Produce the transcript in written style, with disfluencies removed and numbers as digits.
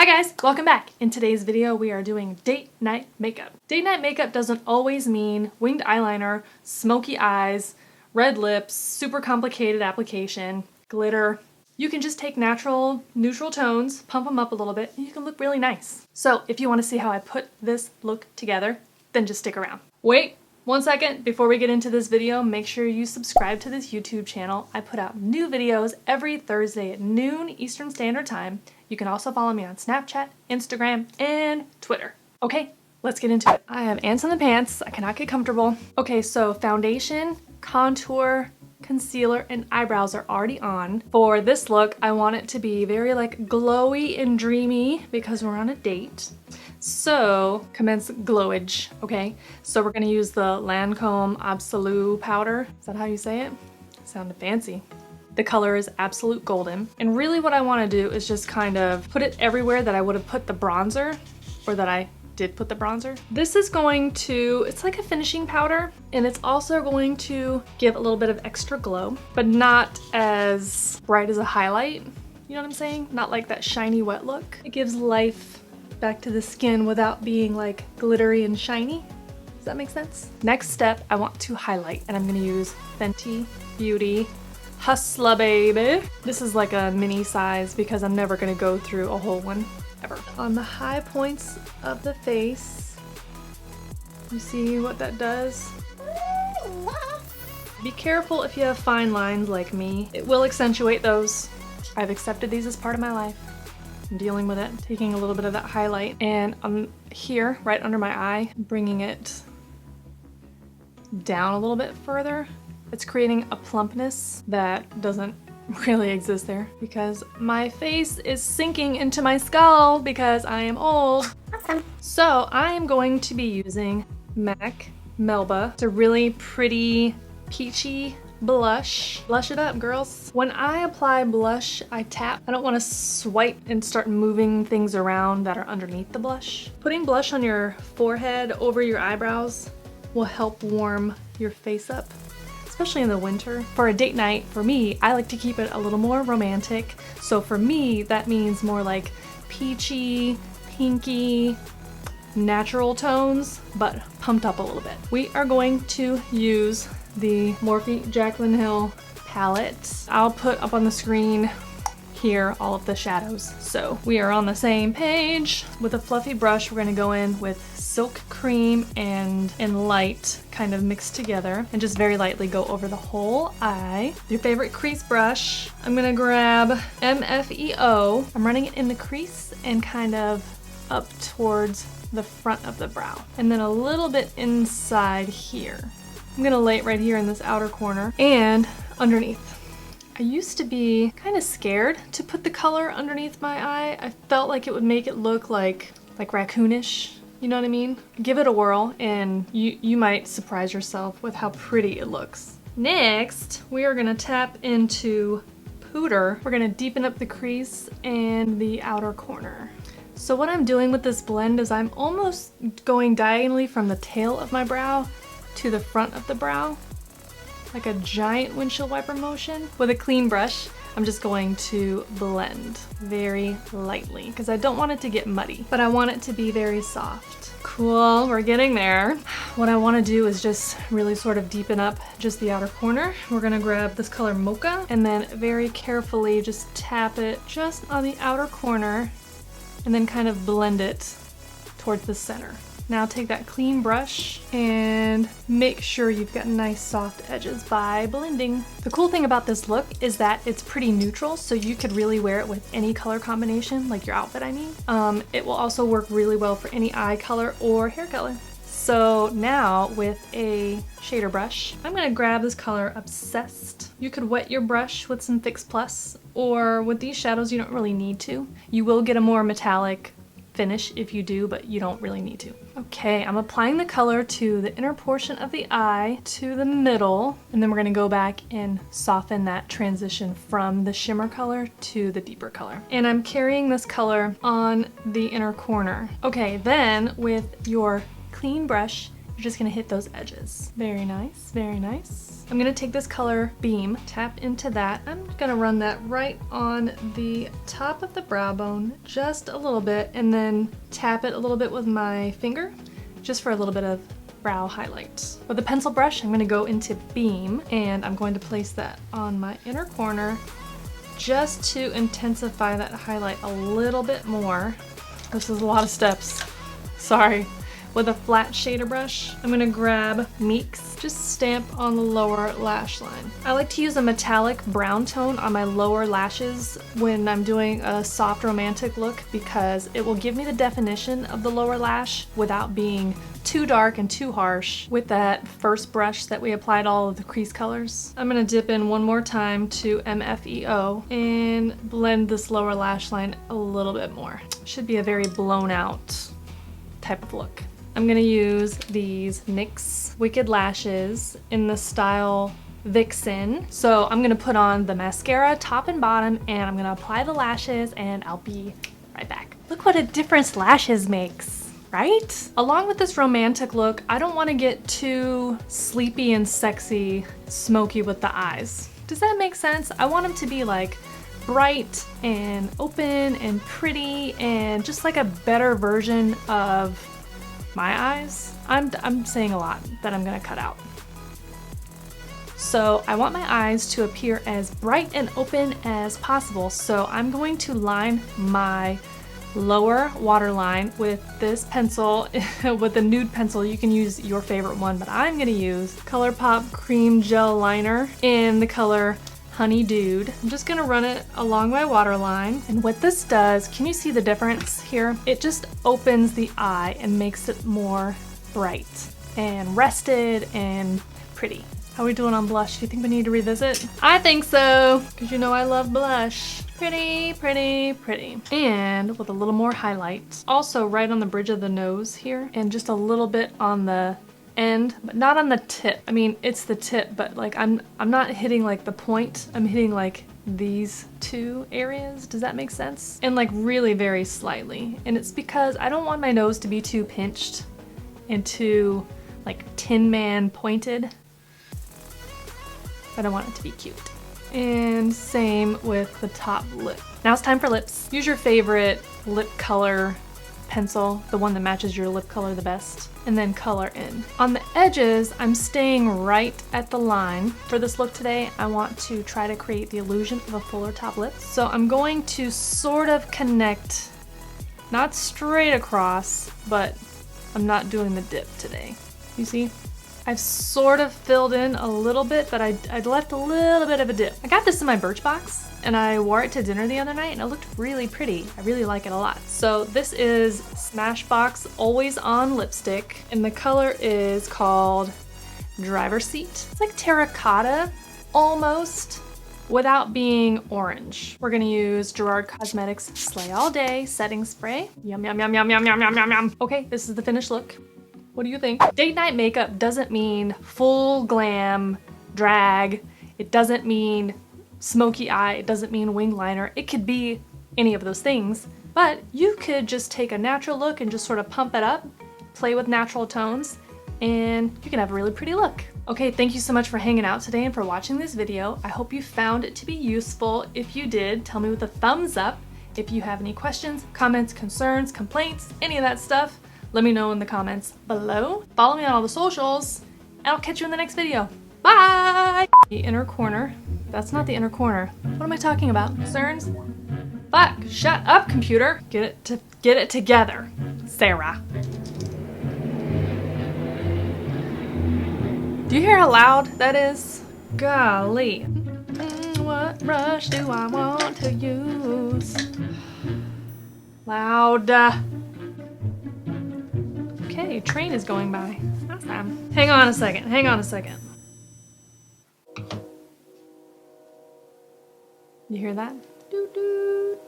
Hi guys, welcome back. In today's video we are doing date night makeup. Date night makeup doesn't always mean winged eyeliner, smoky eyes, red lips, super complicated application, glitter. You can just take natural, neutral tones, pump them up a little bit, and you can look really nice. So if you want to see how I put this look together, then just stick around. Wait 1 second before we get into this video, make sure you subscribe to this YouTube channel. I put out new videos every Thursday at noon Eastern Standard Time. You can also follow me on Snapchat, Instagram, and Twitter. Okay, let's get into it. I have ants in the pants. I cannot get comfortable. Okay, so foundation, contour, concealer, and eyebrows are already on. For this look, I want it to be very like glowy and dreamy because we're on a date. So commence glowage, okay? So we're gonna use the Lancome Absolute powder. Is that how you say it? Sounded fancy. The color is Absolute Golden. And really what I wanna do is just kind of put it everywhere that I would have put the bronzer, or that I did put the bronzer. This is going to, it's like a finishing powder, and it's also going to give a little bit of extra glow, but not as bright as a highlight. You know what I'm saying? Not like that shiny wet look. It gives life back to the skin without being like glittery and shiny. Does that make sense? Next step, I want to highlight, and I'm gonna use Fenty Beauty Hustla Baby. This is like a mini size because I'm never gonna go through a whole one ever. On the high points of the face, you see what that does? Be careful if you have fine lines like me. It will accentuate those. I've accepted these as part of my life. I'm dealing with it, taking a little bit of that highlight, and I'm here, right under my eye, bringing it down a little bit further. It's creating a plumpness that doesn't really exist there because my face is sinking into my skull because I am old. Awesome. So I am going to be using MAC Melba. It's a really pretty peachy blush. Blush it up, girls. When I apply blush, I tap. I don't want to swipe and start moving things around that are underneath the blush. Putting blush on your forehead over your eyebrows will help warm your face up, especially in the winter. For a date night, for me, I like to keep it a little more romantic. So for me, that means more like peachy, pinky, natural tones, but pumped up a little bit. We are going to use the Morphe Jaclyn Hill palette. I'll put up on the screen here all of the shadows. So we are on the same page. With a fluffy brush, we're gonna go in with Silk Cream and Light kind of mixed together and just very lightly go over the whole eye. Your favorite crease brush. I'm gonna grab MFEO. I'm running it in the crease and kind of up towards the front of the brow. And then a little bit inside here. I'm gonna lay it right here in this outer corner and underneath. I used to be kind of scared to put the color underneath my eye. I felt like it would make it look like raccoonish. You know what I mean? Give it a whirl and you might surprise yourself with how pretty it looks. Next, we are gonna tap into Pooter. We're gonna deepen up the crease and the outer corner. So what I'm doing with this blend is I'm almost going diagonally from the tail of my brow to the front of the brow, like a giant windshield wiper motion. With a clean brush, I'm just going to blend very lightly because I don't want it to get muddy, but I want it to be very soft. Cool, we're getting there. What I want to do is just really sort of deepen up just the outer corner. We're gonna grab this color Mocha and then very carefully just tap it just on the outer corner and then kind of blend it towards the center. Now take that clean brush and make sure you've got nice soft edges by blending. The cool thing about this look is that it's pretty neutral, so you could really wear it with any color combination, like your outfit I mean. It will also work really well for any eye color or hair color. So now with a shader brush, I'm gonna grab this color Obsessed. You could wet your brush with some Fix Plus, or with these shadows you don't really need to. You will get a more metallic finish if you do, but you don't really need to. Okay, I'm applying the color to the inner portion of the eye, to the middle, and then we're gonna go back and soften that transition from the shimmer color to the deeper color. And I'm carrying this color on the inner corner. Okay, then with your clean brush, You're just gonna hit those edges. Very nice, very nice. I'm gonna take this color Beam, tap into that. I'm gonna run that right on the top of the brow bone, just a little bit, and then tap it a little bit with my finger, just for a little bit of brow highlight. With a pencil brush, I'm gonna go into Beam, and I'm going to place that on my inner corner, just to intensify that highlight a little bit more. This is a lot of steps, sorry. With a flat shader brush, I'm gonna grab Meeks, just stamp on the lower lash line. I like to use a metallic brown tone on my lower lashes when I'm doing a soft romantic look because it will give me the definition of the lower lash without being too dark and too harsh with that first brush that we applied all of the crease colors. I'm gonna dip in one more time to MFEO and blend this lower lash line a little bit more. Should be a very blown out type of look. I'm gonna use these NYX Wicked Lashes in the style Vixen. So I'm gonna put on the mascara top and bottom and I'm gonna apply the lashes and I'll be right back. Look what a difference lashes makes, right? Along with this romantic look, I don't wanna get too sleepy and sexy, smoky with the eyes. Does that make sense? I want them to be like bright and open and pretty and just like a better version of my eyes. I'm saying a lot that I'm gonna cut out. So I want my eyes to appear as bright and open as possible. So I'm going to line my lower waterline with this pencil, with a nude pencil. You can use your favorite one, but I'm gonna use ColourPop Cream Gel Liner in the color Honey Dude. I'm just gonna run it along my waterline. And what this does, can you see the difference here? It just opens the eye and makes it more bright and rested and pretty. How are we doing on blush? Do you think we need to revisit? I think so, because you know I love blush. Pretty, pretty, pretty. And with a little more highlight. Also right on the bridge of the nose here, and just a little bit on the end, but not on the tip. I mean, it's the tip, but like I'm not hitting like the point. I'm hitting like these two areas. Does that make sense? And like really very slightly. And it's because I don't want my nose to be too pinched and too like Tin Man pointed. But I want it to be cute. And same with the top lip. Now it's time for lips. Use your favorite lip color pencil, the one that matches your lip color the best, and then color in. On the edges, I'm staying right at the line. For this look today, I want to try to create the illusion of a fuller top lip. So I'm going to sort of connect, not straight across, but I'm not doing the dip today. You see? I've sort of filled in a little bit, but I'd left a little bit of a dip. I got this in my Birchbox and I wore it to dinner the other night and it looked really pretty. I really like it a lot. So this is Smashbox Always On lipstick and the color is called Driver's Seat. It's like terracotta almost without being orange. We're gonna use Gerard Cosmetics Slay All Day setting spray. Yum, yum, yum, yum, yum, yum, yum, yum, yum. Okay, this is the finished look. What do you think? Date night makeup doesn't mean full glam, drag. It doesn't mean smoky eye. It doesn't mean wing liner. It could be any of those things, but you could just take a natural look and just sort of pump it up, play with natural tones, and you can have a really pretty look. Okay, thank you so much for hanging out today and for watching this video. I hope you found it to be useful. If you did, tell me with a thumbs up. If you have any questions, comments, concerns, complaints, any of that stuff, let me know in the comments below. Follow me on all the socials, and I'll catch you in the next video. Bye! The inner corner. That's not the inner corner. What am I talking about? Concerns? Fuck! Shut up, computer! Get it together, Sarah. Do you hear how loud that is? Golly. What brush do I want to use? Loud. Okay, train is going by. Awesome. Hang on a second, hang on a second. You hear that? Doo doo.